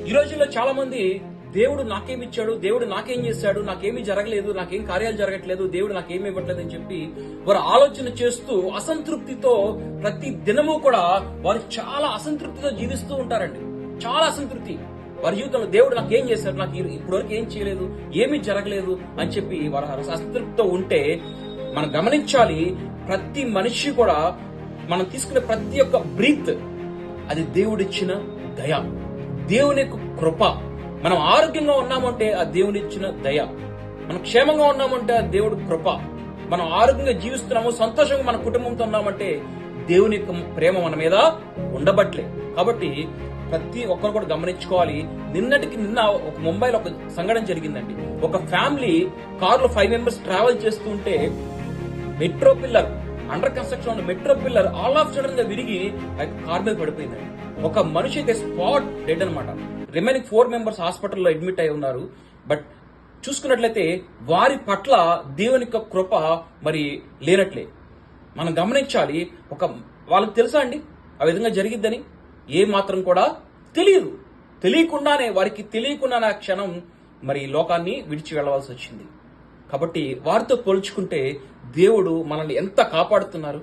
ఈ రోజుల్లో చాలా మంది దేవుడు నాకేమి ఇచ్చాడు, దేవుడు నాకేం చేశాడు, నాకేమీ జరగలేదు, నాకేం కార్యాలు జరగట్లేదు, దేవుడు నాకేమి ఇవ్వట్లేదు అని చెప్పి వారు ఆలోచన చేస్తూ అసంతృప్తితో ప్రతి దినము కూడా వారు చాలా అసంతృప్తితో జీవిస్తూ ఉంటారండి. చాలా అసంతృప్తి వారి జీవితంలో. దేవుడు నాకేం చేశాడు, నాకు ఇప్పటివరకు ఏం చేయలేదు, ఏమీ జరగలేదు అని చెప్పి వారు అసంతృప్తితో ఉంటే మనం గమనించాలి, ప్రతి మనిషి కూడా మనం తీసుకునే ప్రతి ఒక్క బ్రీత్ అది దేవుడిచ్చిన దయ, దేవుని యొక్క కృప. మనం ఆరోగ్యంగా ఉన్నామంటే ఆ దేవునిచ్చిన దయ, మనం క్షేమంగా ఉన్నామంటే ఆ దేవుడి కృప. మనం ఆరోగ్యంగా జీవిస్తున్నాము, సంతోషంగా మన కుటుంబంతో ఉన్నామంటే దేవుని యొక్క ప్రేమ మన మీద ఉండబట్లే. కాబట్టి ప్రతి ఒక్కరు కూడా గమనించుకోవాలి. నిన్న ఒక ముంబైలో ఒక సంఘటన జరిగిందండి. ఒక ఫ్యామిలీ కారులో 5 మెంబర్స్ ట్రావెల్ చేస్తుంటే మెట్రో పిల్లర్, అండర్ కన్స్ట్రక్షన్ ఉన్న metro pillar all of sudden గా విరిగి కార్ మీద పడిపోయిందండి. ఒక మనిషి అయితే స్పాట్ డెడ్ అనమాట. రిమైనింగ్ 4 మెంబర్స్ హాస్పిటల్లో అడ్మిట్ అయి ఉన్నారు. బట్ చూసుకున్నట్లయితే వారి పట్ల దేవుని యొక్క కృప మరి లేనట్లే. మనం గమనించాలి. వాళ్ళకి తెలుసా అండి ఆ విధంగా జరిగిద్దని? ఏ మాత్రం కూడా తెలియదు. వారికి తెలియకుండానే ఆ క్షణం మరి లోకాన్ని విడిచి వెళ్ళవలసి వచ్చింది. కాబట్టి వారితో పోల్చుకుంటే దేవుడు మనల్ని ఎంత కాపాడుతున్నారు.